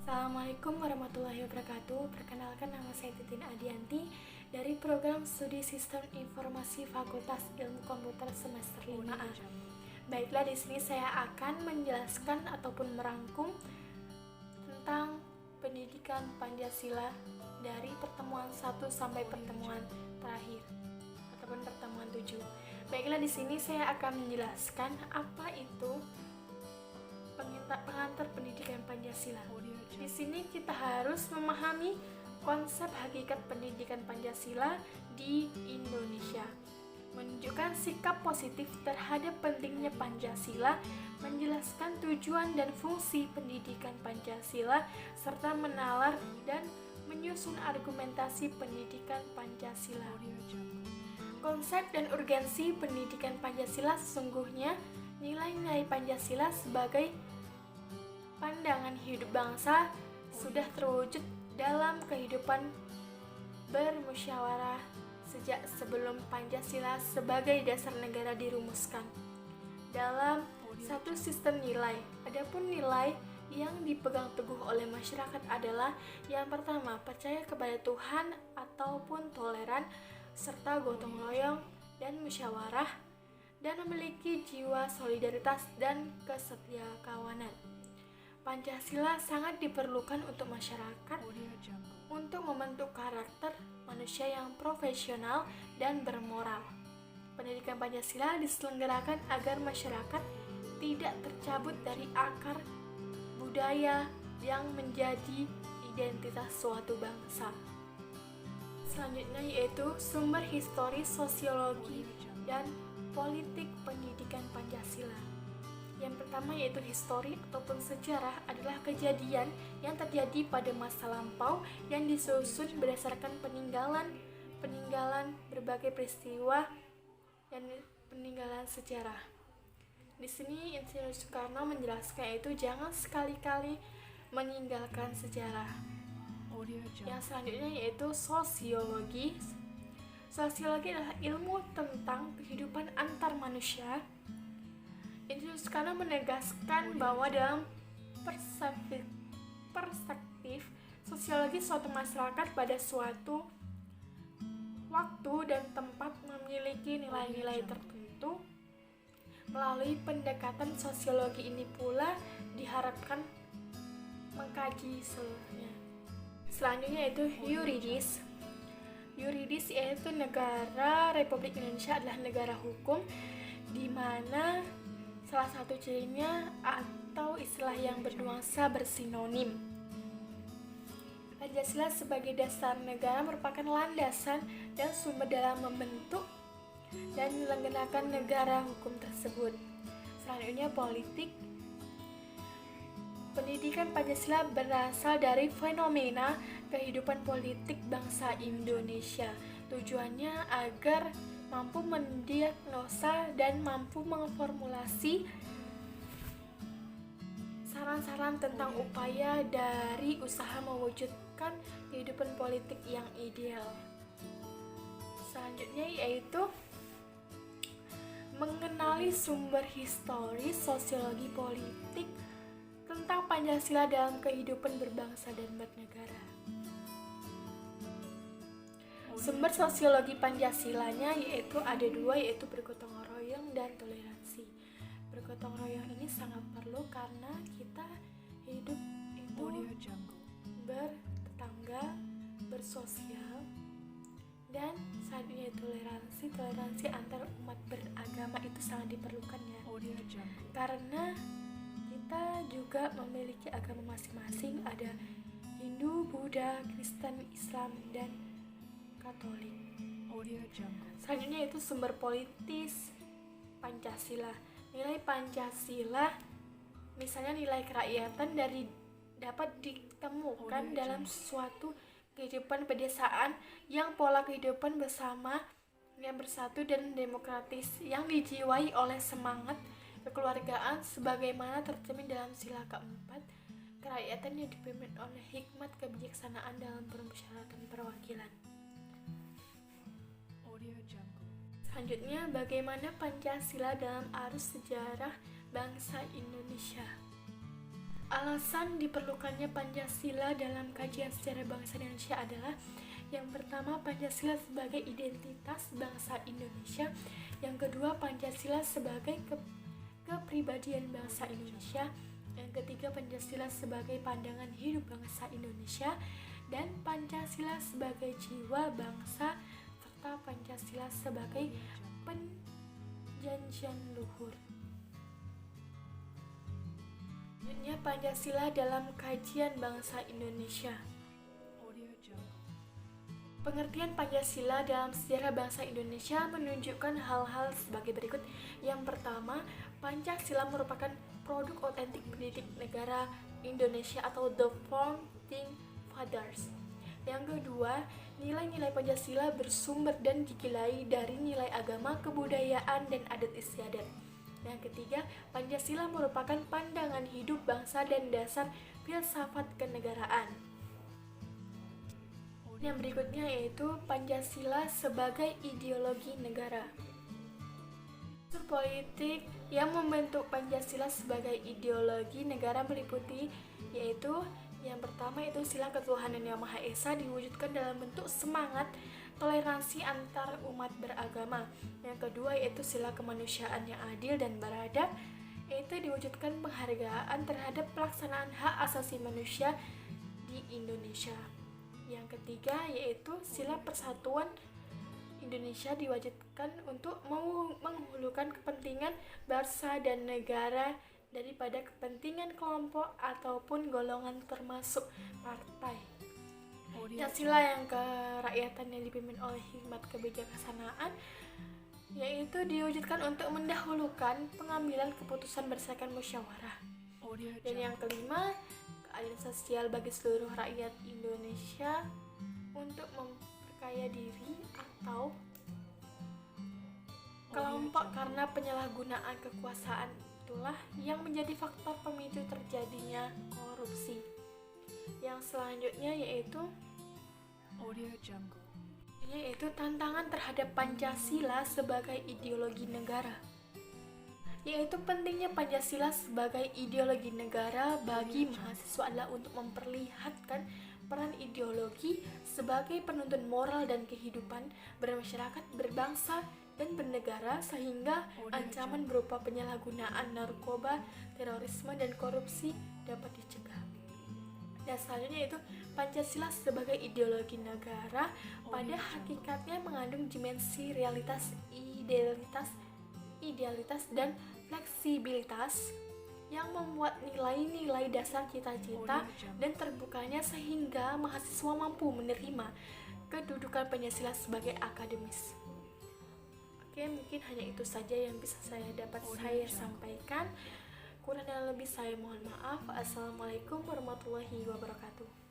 Assalamualaikum warahmatullahi wabarakatuh. Perkenalkan, nama saya Titin Adianti dari program studi Sistem Informasi Fakultas Ilmu Komputer semester 5A. Baiklah, di sini saya akan menjelaskan ataupun merangkum tentang pendidikan Pancasila dari pertemuan 1 sampai pertemuan terakhir ataupun pertemuan 7. Baiklah, di sini saya akan menjelaskan apa itu pengantar pendidikan Pancasila. Di sini kita harus memahami konsep hakikat pendidikan Pancasila di Indonesia, menunjukkan sikap positif terhadap pentingnya Pancasila, menjelaskan tujuan dan fungsi pendidikan Pancasila, serta menalar dan menyusun argumentasi pendidikan Pancasila. Konsep dan urgensi pendidikan Pancasila sesungguhnya nilai-nilai Pancasila sebagai pandangan hidup bangsa sudah terwujud dalam kehidupan bermusyawarah sejak sebelum Pancasila sebagai dasar negara dirumuskan dalam satu sistem nilai. Adapun nilai yang dipegang teguh oleh masyarakat adalah yang pertama, percaya kepada Tuhan ataupun toleran, serta gotong royong dan musyawarah, dan memiliki jiwa solidaritas dan kesetiakawanan. Pancasila sangat diperlukan untuk masyarakat untuk membentuk karakter manusia yang profesional dan bermoral. Pendidikan Pancasila diselenggarakan agar masyarakat tidak tercabut dari akar budaya yang menjadi identitas suatu bangsa. Selanjutnya yaitu sumber historis, sosiologi, dan politik pendidikan Pancasila. Yang pertama yaitu histori ataupun sejarah adalah kejadian yang terjadi pada masa lampau yang disusun berdasarkan peninggalan berbagai peristiwa dan peninggalan sejarah. Di sini Insinyur Soekarno menjelaskan yaitu jangan sekali-kali meninggalkan sejarah. Yang selanjutnya yaitu sosiologi. Sosiologi adalah ilmu tentang kehidupan antar manusia. Insinyur Soekarno menegaskan bahwa dalam perspektif sosiologi suatu masyarakat pada suatu waktu dan tempat memiliki nilai-nilai tertentu. Melalui pendekatan sosiologi ini pula diharapkan mengkaji seluruhnya. Selanjutnya yaitu yuridis. Yuridis yaitu negara Republik Indonesia adalah negara hukum di mana salah satu cirinya atau istilah yang bernuansa bersinonim. Pancasila sebagai dasar negara merupakan landasan dan sumber dalam membentuk dan menyelenggarakan negara hukum tersebut. Selanjutnya politik. Pendidikan Pancasila berasal dari fenomena kehidupan politik bangsa Indonesia. Tujuannya agar mampu mendiagnosa dan mampu mengformulasi saran-saran tentang upaya dari usaha mewujudkan kehidupan politik yang ideal. Selanjutnya yaitu mengenali sumber historis, sosiologi politik tentang Pancasila dalam kehidupan berbangsa dan bernegara. Sumber sosiologi Pancasilanya yaitu ada dua, yaitu bergotong royong dan toleransi. Bergotong royong ini sangat perlu karena kita hidup itu bertetangga, bersosial, dan selanjutnya toleransi antar umat beragama itu sangat diperlukan ya. Karena kita juga memiliki agama masing-masing, ada Hindu, Buddha, Kristen, Islam, dan Katolik. Selanjutnya itu sumber politis Pancasila. Nilai Pancasila, misalnya nilai kerakyatan dapat ditemukan dalam suatu kehidupan pedesaan yang pola kehidupan bersama yang bersatu dan demokratis yang dijiwai oleh semangat kekeluargaan sebagaimana tercermin dalam sila keempat. Kerakyatan yang dipimpin oleh hikmat kebijaksanaan dalam permusyawaratan perwakilan. Selanjutnya, bagaimana Pancasila dalam arus sejarah bangsa Indonesia. Alasan diperlukannya Pancasila dalam kajian sejarah bangsa Indonesia adalah yang pertama, Pancasila sebagai identitas bangsa Indonesia. Yang kedua, Pancasila sebagai kepribadian bangsa Indonesia. Yang ketiga, Pancasila sebagai pandangan hidup bangsa Indonesia. Dan Pancasila sebagai jiwa bangsa, serta Pancasila sebagai perjanjian luhur. Selanjutnya, Pancasila dalam kajian bangsa Indonesia. Pengertian Pancasila dalam sejarah bangsa Indonesia menunjukkan hal-hal sebagai berikut. Yang pertama, Pancasila merupakan produk otentik pendidik negara Indonesia atau The Founding Fathers. Yang kedua, nilai-nilai Pancasila bersumber dan digilai dari nilai agama, kebudayaan, dan adat istiadat. Yang ketiga, Pancasila merupakan pandangan hidup bangsa dan dasar filsafat kenegaraan. Yang berikutnya yaitu Pancasila sebagai ideologi negara. Unsur politik yang membentuk Pancasila sebagai ideologi negara meliputi yaitu yang pertama itu sila ketuhanan yang Maha Esa diwujudkan dalam bentuk semangat toleransi antar umat beragama. Yang kedua yaitu sila kemanusiaan yang adil dan beradab, yaitu diwujudkan penghargaan terhadap pelaksanaan hak asasi manusia di Indonesia. Yang ketiga yaitu sila persatuan Indonesia diwajibkan untuk menghulukan kepentingan bangsa dan negara daripada kepentingan kelompok ataupun golongan termasuk partai. Dan sila yang kerakyatan yang dipimpin oleh hikmat kebijaksanaan yaitu diwujudkan untuk mendahulukan pengambilan keputusan berdasarkan musyawarah. Dan yang kelima, keadilan sosial bagi seluruh rakyat Indonesia untuk memperkaya diri atau kelompok karena penyalahgunaan kekuasaan itulah yang menjadi faktor pemicu terjadinya korupsi. Yang selanjutnya yaitu tantangan terhadap Pancasila sebagai ideologi negara. Yaitu pentingnya Pancasila sebagai ideologi negara bagi mahasiswa adalah untuk memperlihatkan peran ideologi sebagai penuntun moral dan kehidupan bermasyarakat, berbangsa, dan bernegara sehingga ancaman berupa penyalahgunaan narkoba, terorisme, dan korupsi dapat dicegah. Dan selanjutnya itu Pancasila sebagai ideologi negara pada hakikatnya mengandung dimensi realitas, idealitas, dan fleksibilitas yang membuat nilai-nilai dasar cita-cita dan terbukanya sehingga mahasiswa mampu menerima kedudukan Pancasila sebagai akademis. Oke, mungkin hanya itu saja yang bisa saya sampaikan. Kurang dan lebih saya mohon maaf. Assalamualaikum warahmatullahi wabarakatuh.